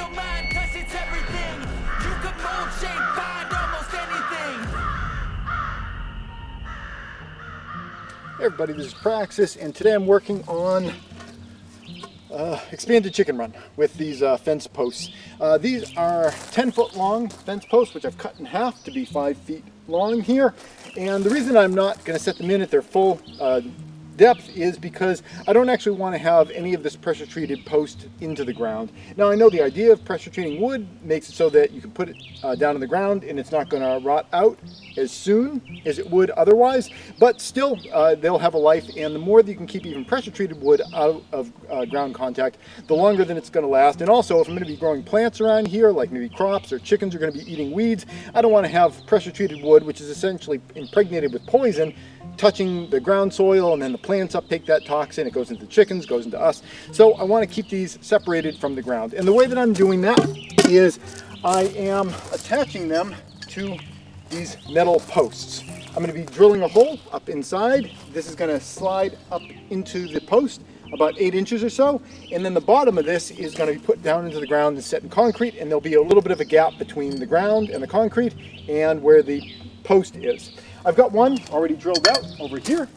your mind, 'cause it's everything. You can mold, shape, find almost anything. Hey everybody, this is Praxis, and today I'm working on expanded chicken run with these fence posts. These are 10-foot long fence posts, which I've cut in half to be 5 feet long here. And the reason I'm not going to set them in at their full depth is because I don't actually want to have any of this pressure treated post into the ground. Now I know the idea of pressure treating wood makes it so that you can put it down in the ground and it's not going to rot out as soon as it would otherwise, but still they'll have a life, and the more that you can keep even pressure treated wood out of ground contact, the longer then it's going to last. And also, if I'm going to be growing plants around here, like maybe crops or chickens are going to be eating weeds, I don't want to have pressure treated wood, which is essentially impregnated with poison, touching the ground soil, and then the plants uptake that toxin. It goes into the chickens, goes into us. So I want to keep these separated from the ground. And the way that I'm doing that is I am attaching them to these metal posts. I'm going to be drilling a hole up inside. This is going to slide up into the post about 8 inches or so, and then the bottom of this is going to be put down into the ground and set in concrete, and there'll be a little bit of a gap between the ground and the concrete and where the post is. I've got one already drilled out over here.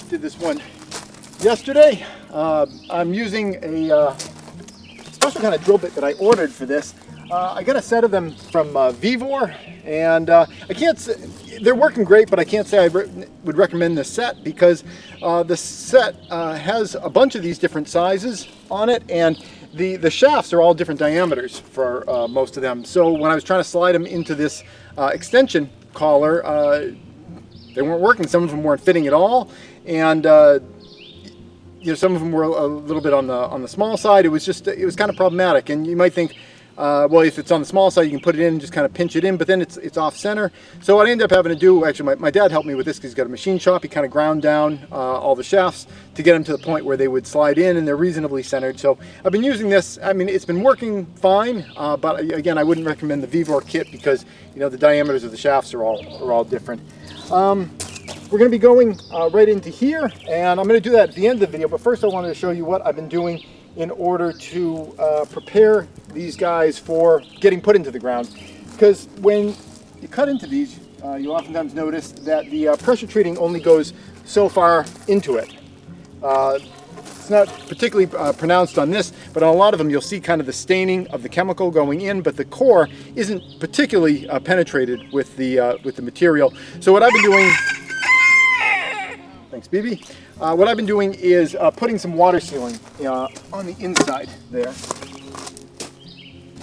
Did this one yesterday. I'm using a special kind of drill bit that I ordered for this. I got a set of them from Vivor, and I can't say, they're working great, but I can't say I would recommend this set because the set has a bunch of these different sizes on it, and the shafts are all different diameters for most of them. So when I was trying to slide them into this extension collar, they weren't working. Some of them weren't fitting at all, and you know, some of them were a little bit on the small side. It was kind of problematic. And you might think, well, if it's on the small side, you can put it in and just kind of pinch it in, but then it's off center. So what I ended up having to do, actually, my dad helped me with this because he's got a machine shop. He kind of ground down all the shafts to get them to the point where they would slide in, and they're reasonably centered. So I've been using this. I mean, it's been working fine, but again, I wouldn't recommend the Vivor kit because, you know, the diameters of the shafts are all different. We're going to be going right into here, and I'm going to do that at the end of the video, but first I wanted to show you what I've been doing in order to prepare these guys for getting put into the ground. Because when you cut into these, you oftentimes notice that the pressure treating only goes so far into it. It's not particularly pronounced on this, but on a lot of them you'll see kind of the staining of the chemical going in, but the core isn't particularly penetrated with the material. So what I've been doing, thanks BB, what I've been doing is putting some water sealing on the inside there.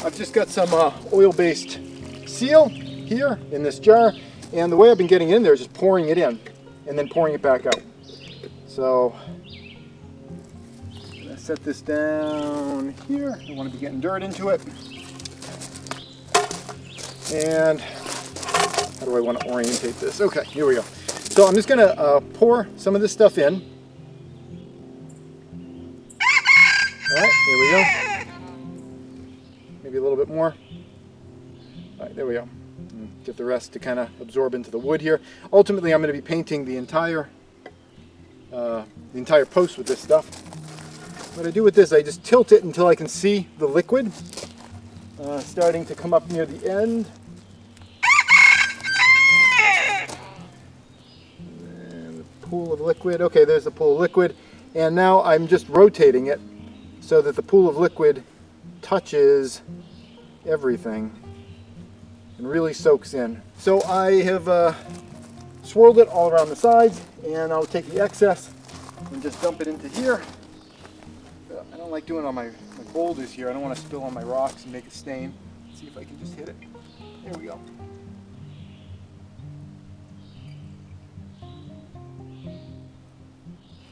I've just got some oil-based seal here in this jar, and the way I've been getting in there is just pouring it in and then pouring it back out. So I'm going to set this down here. I don't want to be getting dirt into it. And how do I want to orientate this? Okay, here we go. So I'm just going to pour some of this stuff in. All right, there we go. Maybe a little bit more. All right, there we go. Get the rest to kind of absorb into the wood here. Ultimately, I'm going to be painting the entire post with this stuff. What I do with this, I just tilt it until I can see the liquid starting to come up near the end. Pool of liquid. Okay, there's the pool of liquid, and now I'm just rotating it so that the pool of liquid touches everything and really soaks in. So I have swirled it all around the sides, and I'll take the excess and just dump it into here. I don't like doing it on my boulders here. I don't want to spill on my rocks and make a stain. Let's see if I can just hit it. There we go.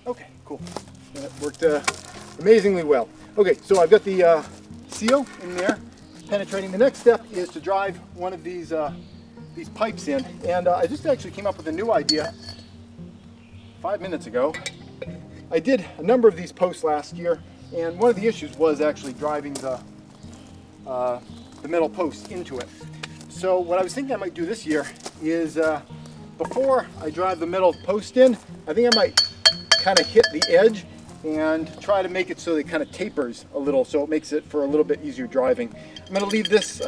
Okay, cool. That worked amazingly well. Okay, so I've got the seal in there, penetrating. The next step is to drive one of these pipes in, and I just actually came up with a new idea 5 minutes ago. I did a number of these posts last year, and one of the issues was actually driving the metal post into it. So what I was thinking I might do this year is before I drive the metal post in, I think I might kind of hit the edge and try to make it so it kind of tapers a little, so it makes it for a little bit easier driving. I'm going to leave this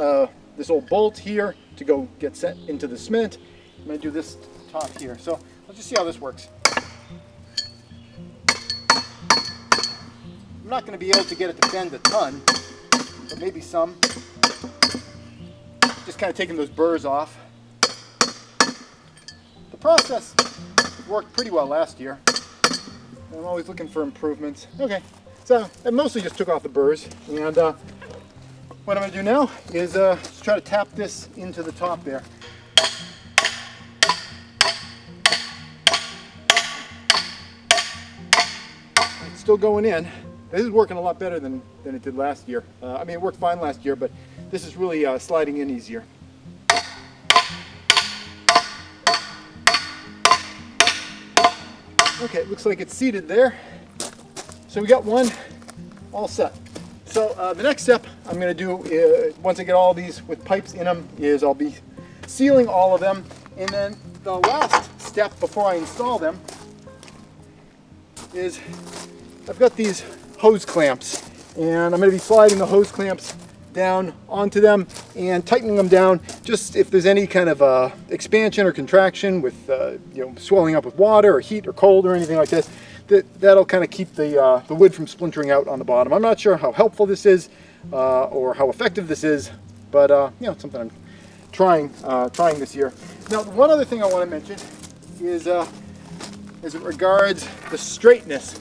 this old bolt here to go get set into the cement. I'm going to do this top here. So let's just see how this works. I'm not going to be able to get it to bend a ton, but maybe some. Just kind of taking those burrs off. The process worked pretty well last year. I'm always looking for improvements. Okay, so I mostly just took off the burrs, and what I'm going to do now is just try to tap this into the top there. It's still going in. This is working a lot better than it did last year. I mean, it worked fine last year, but this is really sliding in easier. Okay, it looks like it's seated there. So we got one all set. So the next step I'm going to do, once I get all these with pipes in them, is I'll be sealing all of them. And then the last step before I install them is I've got these hose clamps. And I'm going to be sliding the hose clamps down onto them and tightening them down, just if there's any kind of expansion or contraction with swelling up with water or heat or cold or anything like this, that'll kind of keep the wood from splintering out on the bottom. I'm not sure how helpful this is or how effective this is, but it's something I'm trying this year. Now, one other thing I want to mention is as it regards the straightness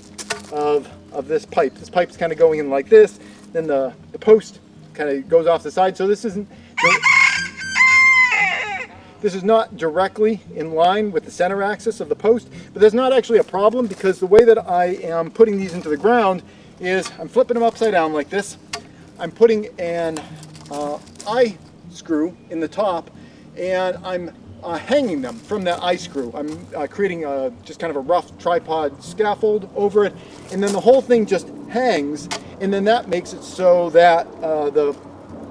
of this pipe. This pipe's kind of going in like this, then the post kind of goes off the side, so this is not directly in line with the center axis of the post, but there's not actually a problem, because the way that I am putting these into the ground is I'm flipping them upside down like this. I'm putting an eye screw in the top, and I'm hanging them from that eye screw. I'm creating just kind of a rough tripod scaffold over it, and then the whole thing just hangs, and then that makes it so that the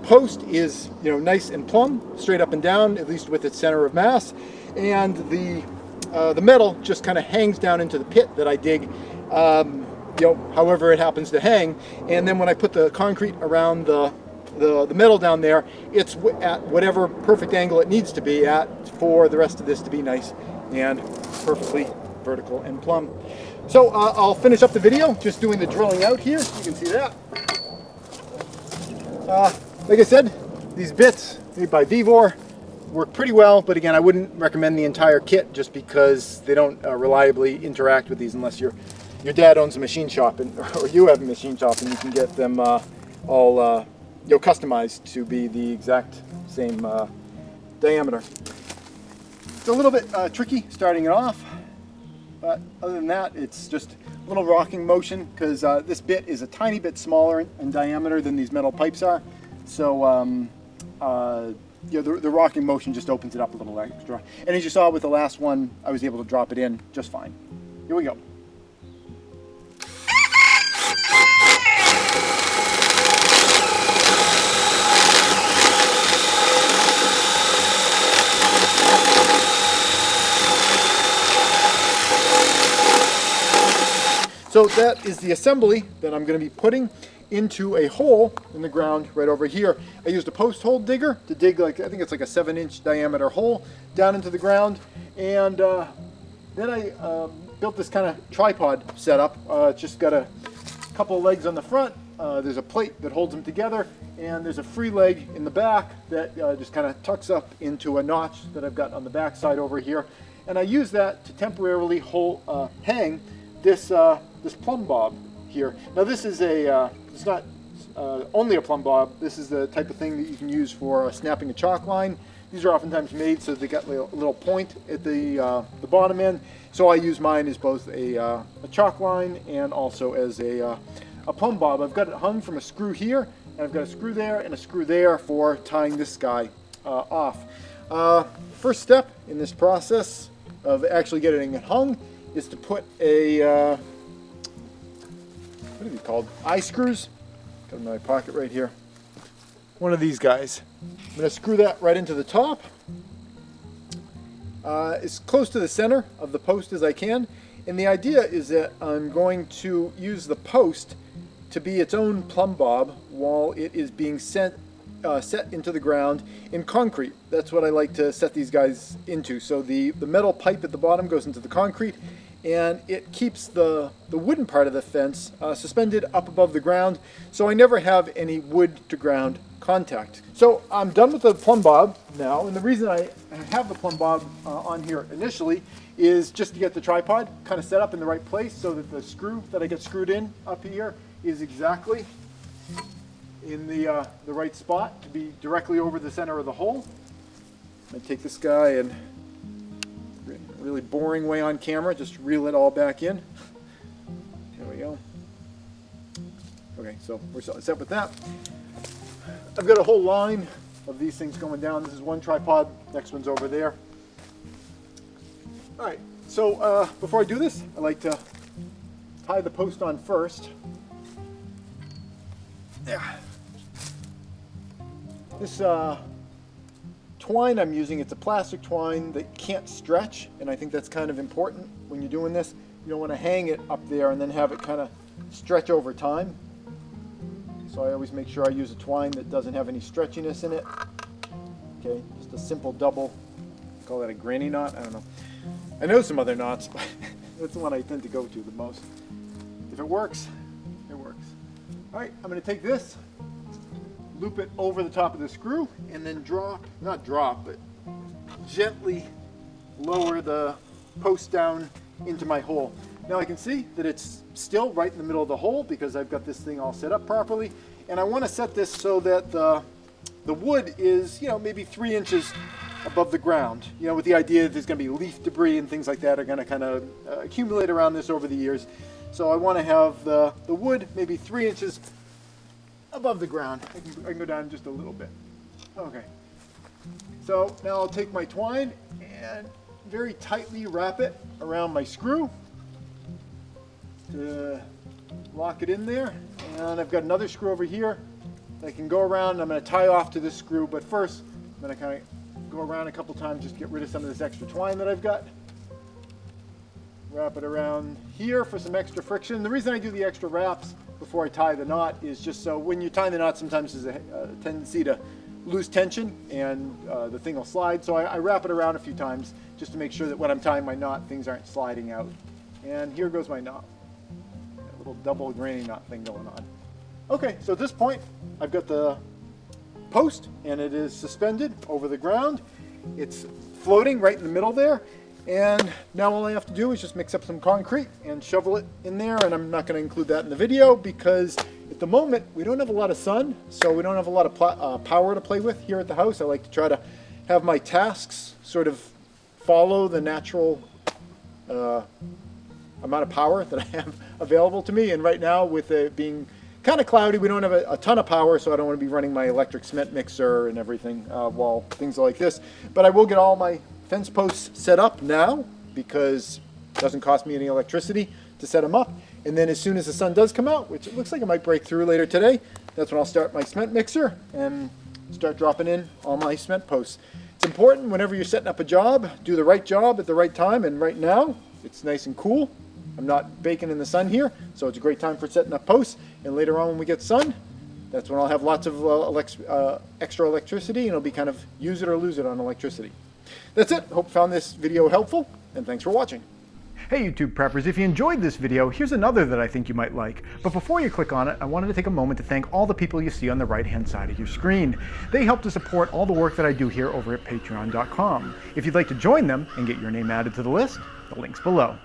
post is nice and plumb, straight up and down, at least with its center of mass, and the metal just kind of hangs down into the pit that I dig, however it happens to hang. And then when I put the concrete around the metal down there, it's at whatever perfect angle it needs to be at for the rest of this to be nice and perfectly vertical and plumb. So I'll finish up the video just doing the drilling out here. You can see that. Like I said, these bits made by Vevor work pretty well, but again, I wouldn't recommend the entire kit just because they don't reliably interact with these unless your dad owns a machine shop or you have a machine shop, and you can get them all customized to be the exact same diameter. It's a little bit tricky starting it off, but other than that, it's just a little rocking motion, because this bit is a tiny bit smaller in diameter than these metal pipes are. So the rocking motion just opens it up a little extra. And as you saw with the last one, I was able to drop it in just fine. Here we go. So that is the assembly that I'm going to be putting into a hole in the ground right over here. I used a post hole digger to dig, I think it's like a 7-inch diameter hole down into the ground, and then I built this kind of tripod setup. It's just got a couple of legs on the front. There's a plate that holds them together, and there's a free leg in the back that just kind of tucks up into a notch that I've got on the back side over here, and I use that to temporarily hang this Plum Bob here. Now this is it's not only a Plum Bob. This is the type of thing that you can use for snapping a chalk line. These are oftentimes made so they got a little point at the bottom end. So I use mine as both a chalk line and also as a Plum Bob. I've got it hung from a screw here, and I've got a screw there and a screw there for tying this guy off. First step in this process of actually getting it hung is to put a what are these called? Eye screws. Got them in my pocket right here. One of these guys. I'm going to screw that right into the top, as close to the center of the post as I can, And the idea is that I'm going to use the post to be its own Plum Bob while it is being set into the ground in concrete. That's what I like to set these guys into. So the metal pipe at the bottom goes into the concrete, and it keeps the wooden part of the fence suspended up above the ground, so I never have any wood to ground contact. So I'm done with the Plum Bob now, and the reason I have the Plum Bob on here initially is just to get the tripod kind of set up in the right place so that the screw that I get screwed in up here is exactly in the right spot to be directly over the center of the hole. I'm going to take this guy and, really boring way on camera, just reel it all back in. There we go. Okay, so we're set with that. I've got a whole line of these things going down. This is one tripod, next one's over there. All right, so before I do this, I like to tie the post on first. Yeah. This twine I'm using, it's a plastic twine that can't stretch, and I think that's kind of important when you're doing this. You don't want to hang it up there and then have it kind of stretch over time. So I always make sure I use a twine that doesn't have any stretchiness in it. Okay, just a simple double, call that a granny knot, I don't know. I know some other knots, but that's the one I tend to go to the most. If it works, it works. All right, I'm going to take this, loop it over the top of the screw, and then not drop, but gently lower the post down into my hole. Now I can see that it's still right in the middle of the hole because I've got this thing all set up properly, and I want to set this so that the wood is, maybe 3 inches above the ground, with the idea that there's going to be leaf debris and things like that are going to kind of accumulate around this over the years. So I want to have the wood maybe 3 inches above the ground. I can go down just a little bit. Okay. So now I'll take my twine and very tightly wrap it around my screw to lock it in there. And I've got another screw over here that I can go around. I'm going to tie off to this screw, but first I'm going to kind of go around a couple times just to get rid of some of this extra twine that I've got. Wrap it around here for some extra friction. The reason I do the extra wraps before I tie the knot is just so when you tie the knot, sometimes there's a tendency to lose tension and the thing will slide. So I wrap it around a few times just to make sure that when I'm tying my knot, things aren't sliding out. And here goes my knot. A little double granny knot thing going on. Okay, so at this point, I've got the post and it is suspended over the ground. It's floating right in the middle there. And now all I have to do is just mix up some concrete and shovel it in there, and I'm not going to include that in the video because at the moment we don't have a lot of sun, so we don't have a lot of power to play with here at the house. I like to try to have my tasks sort of follow the natural amount of power that I have available to me, and right now with it being kind of cloudy, we don't have a ton of power, so I don't want to be running my electric cement mixer and everything while things are like this. But I will get all my fence posts set up now because it doesn't cost me any electricity to set them up. And then as soon as the sun does come out, which it looks like it might break through later today, that's when I'll start my cement mixer and start dropping in all my cement posts. It's important whenever you're setting up a job, do the right job at the right time. And right now it's nice and cool. I'm not baking in the sun here, so it's a great time for setting up posts. And later on when we get sun, that's when I'll have lots of extra electricity, and it'll be kind of use it or lose it on electricity. That's it. Hope you found this video helpful, and thanks for watching. Hey YouTube preppers, if you enjoyed this video, here's another that I think you might like. But before you click on it, I wanted to take a moment to thank all the people you see on the right-hand side of your screen. They help to support all the work that I do here over at patreon.com. If you'd like to join them and get your name added to the list, the link's below.